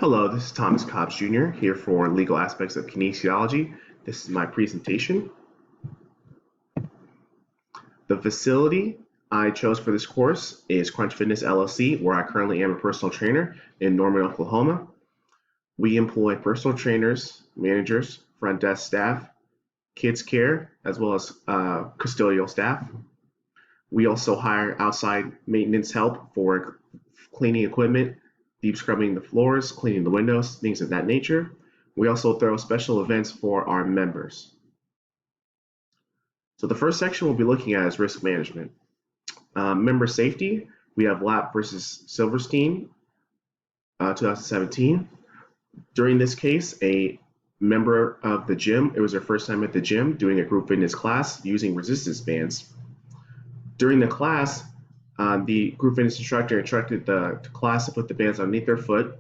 Hello, this is Thomas Cobbs Jr. here for Legal Aspects of Kinesiology. This is my presentation. The facility I chose for this course is Crunch Fitness LLC, where I currently am a personal trainer in Norman, Oklahoma. We employ personal trainers, managers, front desk staff, kids care, as well as custodial staff. We also hire outside maintenance help for cleaning equipment, deep scrubbing the floors, cleaning the windows, things of that nature. We also throw special events for our members. So the first section we'll be looking at is risk management. Member safety, we have Lapp versus Silverstein, 2017. During this case, a member of the gym, it was her first time at the gym doing a group fitness class using resistance bands. During the class, the group fitness instructor instructed the class to put the bands underneath their foot.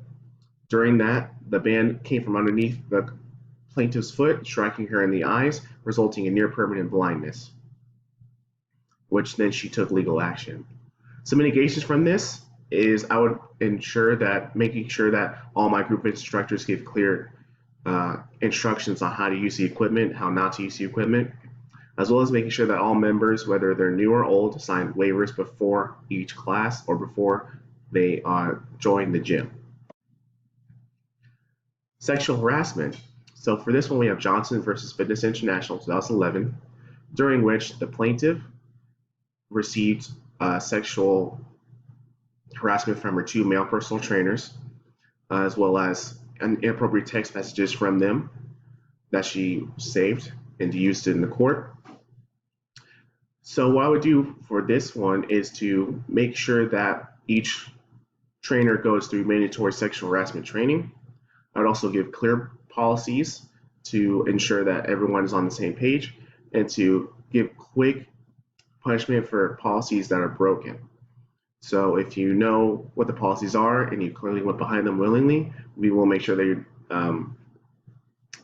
During that, the band came from underneath the plaintiff's foot, striking her in the eyes, resulting in near permanent blindness, which then she took legal action. Some mitigations from this is I would making sure that all my group fitness instructors give clear instructions on how to use the equipment, how not to use the equipment, as well as making sure that all members, whether they're new or old, sign waivers before each class or before they join the gym. Sexual harassment. So for this one, we have Johnson versus Fitness International 2011, during which the plaintiff received sexual harassment from her two male personal trainers, as well as inappropriate text messages from them that she saved and used it in the court. So what I would do for this one is to make sure that each trainer goes through mandatory sexual harassment training. I would also give clear policies to ensure that everyone is on the same page, and to give quick punishment for policies that are broken. So if you know what the policies are and you clearly went behind them willingly, we will make sure that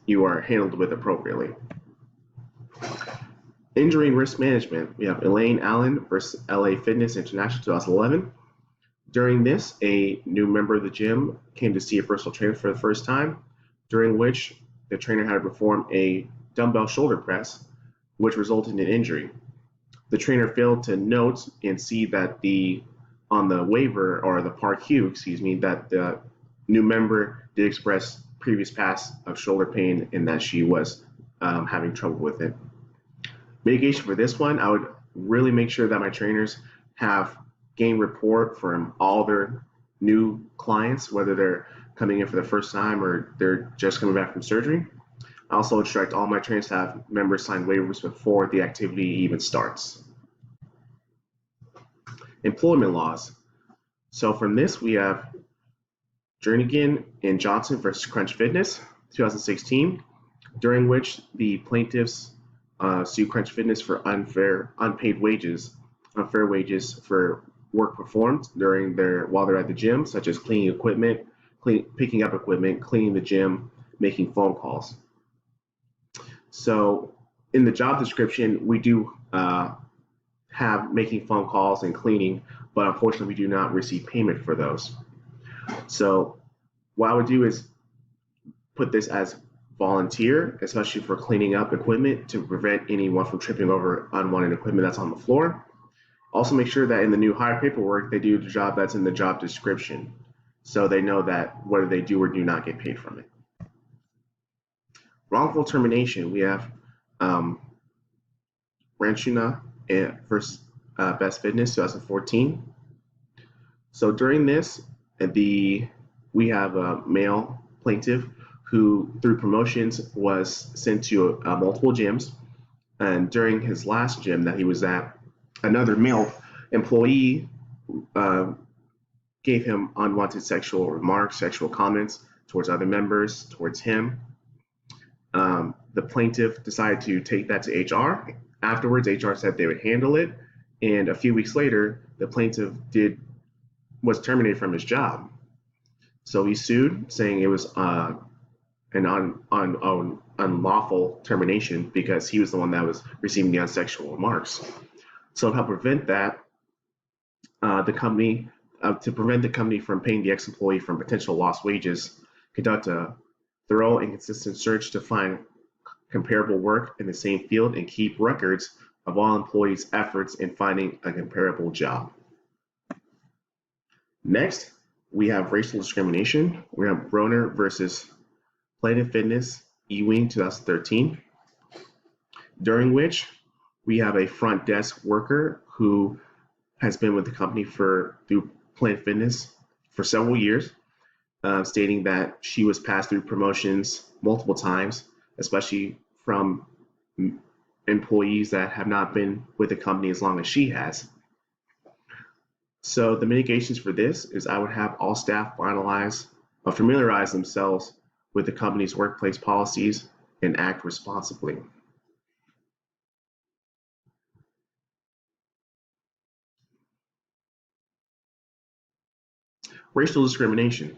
you are handled with appropriately. Injury and risk management. We have Elaine Allen versus LA Fitness International 2011. During this, a new member of the gym came to see a personal trainer for the first time, during which the trainer had to perform a dumbbell shoulder press, which resulted in injury. The trainer failed to note and see that on the waiver, or the PAR-Q, that the new member did express previous past of shoulder pain and that she was having trouble with it. Mitigation for this one, I would really make sure that my trainers have gained rapport from all their new clients, whether they're coming in for the first time or they're just coming back from surgery. I also instruct all my trainers to have members sign waivers before the activity even starts. Employment laws. So from this, we have Jernigan and Johnson versus Crunch Fitness, 2016, during which the plaintiffs sued Crunch Fitness for unfair wages for work performed while they're at the gym, such as cleaning equipment, picking up equipment, cleaning the gym, making phone calls. So in the job description, we do have making phone calls and cleaning, but unfortunately we do not receive payment for those. So what I would do is put this as volunteer, especially for cleaning up equipment to prevent anyone from tripping over unwanted equipment that's on the floor. Also make sure that in the new hire paperwork, they do the job that's in the job description, so they know that whether they do or do not get paid from it. Wrongful termination, we have Ranchuna versus Best Fitness 2014. So during this, we have a male plaintiff who, through promotions, was sent to multiple gyms, and during his last gym that he was at, another male employee gave him unwanted sexual remarks, sexual comments towards other members, towards him. The plaintiff decided to take that to HR. Afterwards, HR said they would handle it, and a few weeks later, the plaintiff was terminated from his job. So he sued, saying it was an unlawful termination because he was the one that was receiving the unsexual remarks. So to help prevent that, to prevent the company from paying the ex-employee from potential lost wages, conduct a thorough and consistent search to find comparable work in the same field, and keep records of all employees' efforts in finding a comparable job. Next, we have racial discrimination. We have Broner versus Planet Fitness, Ewing, 2013, during which we have a front desk worker who has been with the company through Planet Fitness for several years, stating that she was passed through promotions multiple times, especially from employees that have not been with the company as long as she has. So the mitigations for this is I would have all staff familiarize themselves with the company's workplace policies and act responsibly. Racial discrimination.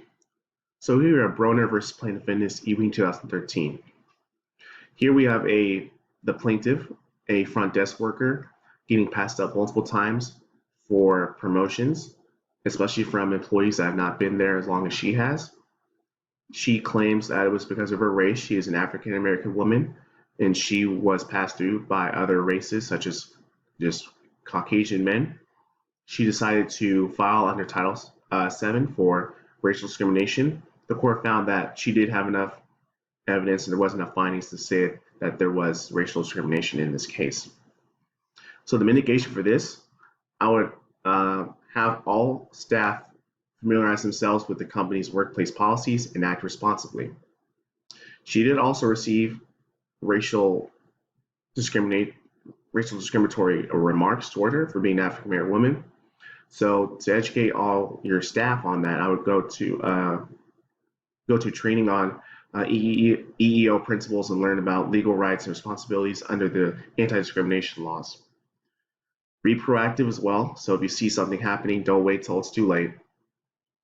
So here we have Broner versus Planet Fitness, Ewing, 2013. Here we have the plaintiff, a front desk worker, getting passed up multiple times for promotions, especially from employees that have not been there as long as she has. She claims that it was because of her race. She is an African American woman, and she was passed through by other races, such as just Caucasian men. She decided to file under Title VII for racial discrimination. The court found that she did have enough evidence and there wasn't enough findings to say that there was racial discrimination in this case. So the mitigation for this, I would have all staff familiarize themselves with the company's workplace policies and act responsibly. She did also receive racial discriminatory remarks toward her for being an African American woman. So to educate all your staff on that, I would go to training on EEO principles and learn about legal rights and responsibilities under the anti-discrimination laws. Be proactive as well. So if you see something happening, don't wait till it's too late.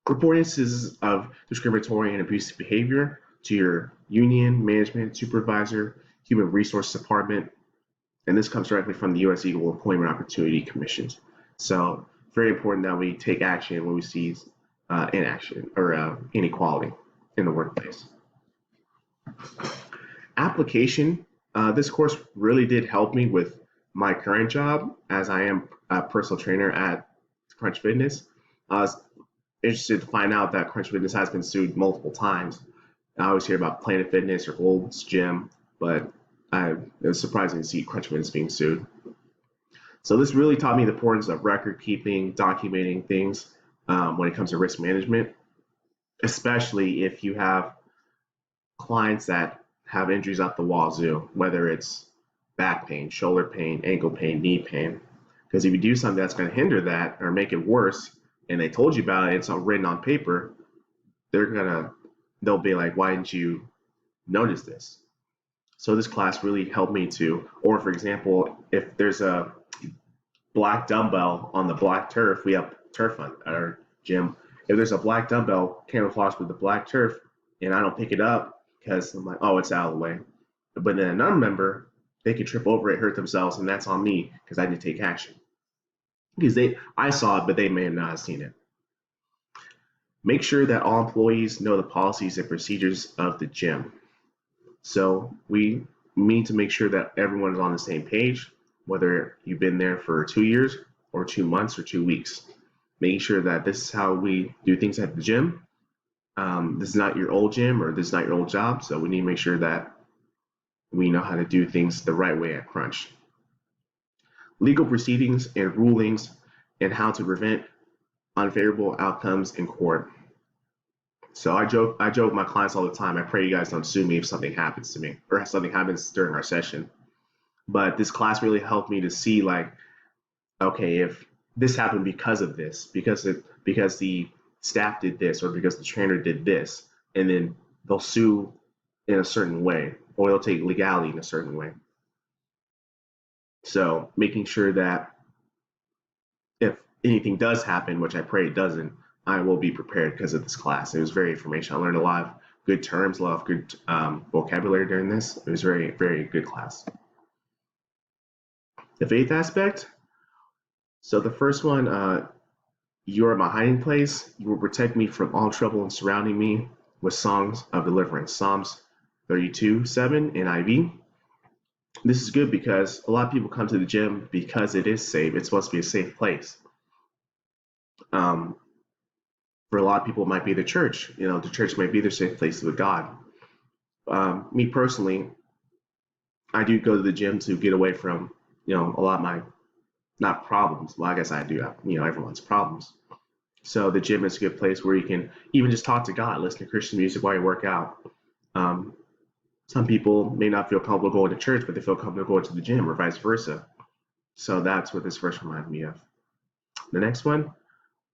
Report instances of discriminatory and abusive behavior to your union, management, supervisor, human resource department, and this comes directly from the U.S. Equal Employment Opportunity Commission. So very important that we take action when we see inaction or inequality in the workplace. Application. This course really did help me with my current job, as I am a personal trainer at Crunch Fitness. I was interested to find out that Crunch Fitness has been sued multiple times. I always hear about Planet Fitness or Gold's Gym, but it was surprising to see Crunch Fitness being sued. So this really taught me the importance of record keeping, documenting things when it comes to risk management, especially if you have clients that have injuries out the wazoo, whether it's back pain, shoulder pain, ankle pain, knee pain. Because if you do something that's going to hinder that or make it worse, and they told you about it, it's all written on paper, they'll be like, why didn't you notice this? So this class really helped me or for example, if there's a black dumbbell on the black turf, we have turf at our gym. If there's a black dumbbell camouflaged with the black turf and I don't pick it up because I'm like, oh, it's out of the way. But then another member, they could trip over it, hurt themselves, and that's on me because I didn't take action. Because I saw it, but they may have not seen it. Make sure that all employees know the policies and procedures of the gym. So we need to make sure that everyone is on the same page, whether you've been there for 2 years or 2 months or 2 weeks. Making sure that this is how we do things at the gym. This is not your old gym or this is not your old job. So we need to make sure that we know how to do things the right way at Crunch. Legal proceedings and rulings and how to prevent unfavorable outcomes in court. So I joke with my clients all the time. I pray you guys don't sue me if something happens to me or if something happens during our session. But this class really helped me to see, like, okay, if this happened because of this, because the staff did this, or because the trainer did this, and then they'll sue in a certain way, or they'll take legality in a certain way. So making sure that if anything does happen, which I pray it doesn't, I will be prepared because of this class. It was very informational. I learned a lot of good terms, a lot of good vocabulary during this. It was very, very good class. The faith aspect. So the first one, you are my hiding place. You will protect me from all trouble and surrounding me. with songs of deliverance. Psalms 32:7 NIV. This is good because a lot of people come to the gym because it is safe. It's supposed to be a safe place. For a lot of people, it might be the church. The church might be their safe place with God. Me personally, I do go to the gym to get away from, a lot of my, not problems. Well, I guess I do have, everyone's problems. So the gym is a good place where you can even just talk to God, listen to Christian music while you work out. Some people may not feel comfortable going to church, but they feel comfortable going to the gym or vice versa. So that's what this verse reminds me of. The next one,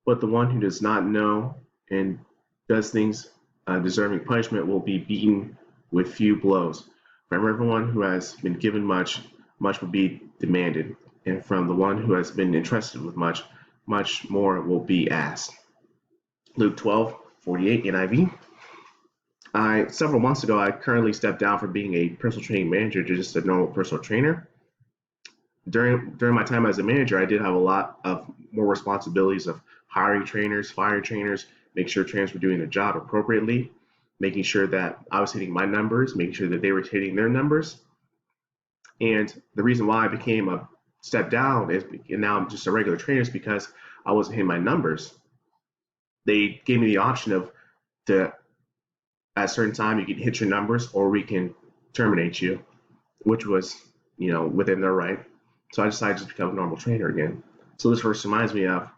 but the one who does not know and does things deserving punishment will be beaten with few blows. From everyone who has been given much, much will be demanded. And from the one who has been entrusted with much, much more will be asked. Luke 12:48 NIV. Several months ago, I currently stepped down from being a personal training manager to just a normal personal trainer. During my time as a manager, I did have a lot of more responsibilities of hiring trainers, firing trainers, make sure trainers were doing their job appropriately, making sure that I was hitting my numbers, making sure that they were hitting their numbers. And the reason why I became a step down and now I'm just a regular trainer is because I wasn't hitting my numbers. They gave me the option of at a certain time you can hit your numbers or we can terminate you, which was, within their right. So I decided to become a normal trainer again. So this verse reminds me of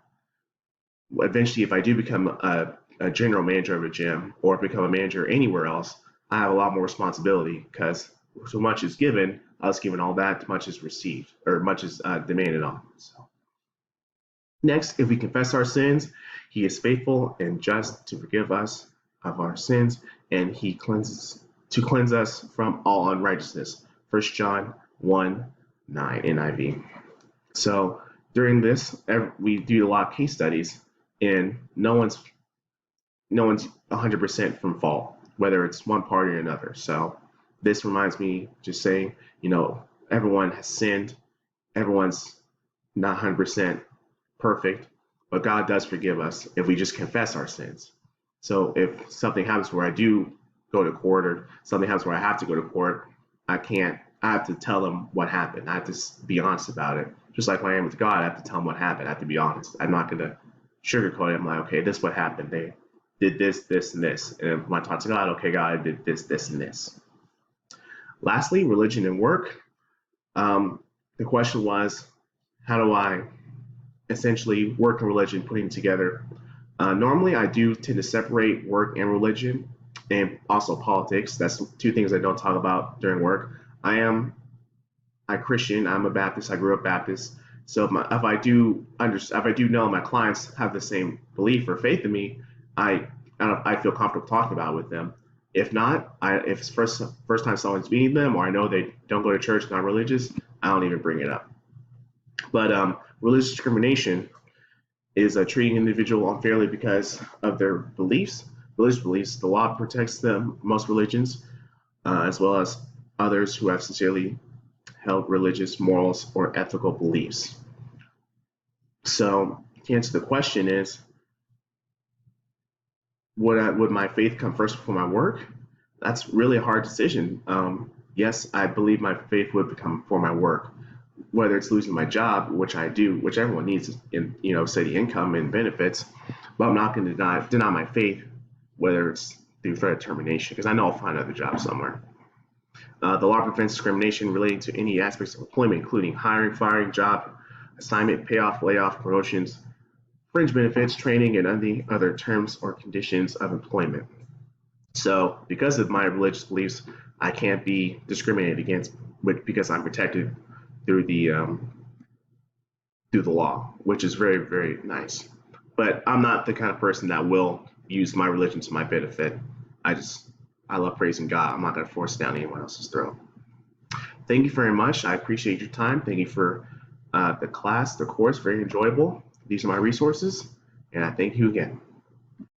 eventually if I do become a general manager of a gym or become a manager anywhere else, I have a lot more responsibility because so much is given, I was given all that, much is received, or much is demanded on. So next, if we confess our sins, he is faithful and just to forgive us of our sins, and he cleanse us from all unrighteousness. 1 John 1:9 NIV. So during this, we do a lot of case studies, and no one's 100% from fault, whether it's one party or another. So this reminds me, just saying, everyone has sinned. Everyone's not 100% perfect, but God does forgive us if we just confess our sins. So if something happens where I do go to court or something happens where I have to go to court, I have to tell them what happened. I have to be honest about it. Just like when I am with God, I have to tell them what happened. I have to be honest. I'm not going to sugarcoat it. I'm like, okay, this is what happened. They did this, this, and this. And when I talk to God, okay, God, I did this, this, and this. Lastly, religion and work. The question was, how do I essentially work and religion putting together? Normally, I do tend to separate work and religion and also politics. That's two things I don't talk about during work. I'm Christian. I'm a Baptist. I grew up Baptist. So if I do know my clients have the same belief or faith in me, I feel comfortable talking about it with them. If not, if it's first time someone's meeting them, or I know they don't go to church, not religious, I don't even bring it up. But religious discrimination is treating an individual unfairly because of their beliefs, religious beliefs. The law protects them, most religions, as well as others who have sincerely held religious morals or ethical beliefs. So to answer the question is, would my faith come first before my work? That's really a hard decision. Yes, I believe my faith would come before my work, whether it's losing my job, which I do, which everyone needs in, steady income and benefits, but I'm not going to deny my faith, whether it's through threat of termination, because I know I'll find another job somewhere. The law prevents discrimination relating to any aspects of employment, including hiring, firing, job assignment, payoff, layoff, promotions, fringe benefits, training, and any other terms or conditions of employment. So because of my religious beliefs, I can't be discriminated against because I'm protected through the law, which is very, very nice. But I'm not the kind of person that will use my religion to my benefit. I love praising God. I'm not going to force it down anyone else's throat. Thank you very much. I appreciate your time. Thank you for the course, very enjoyable. These are my resources, and I thank you again.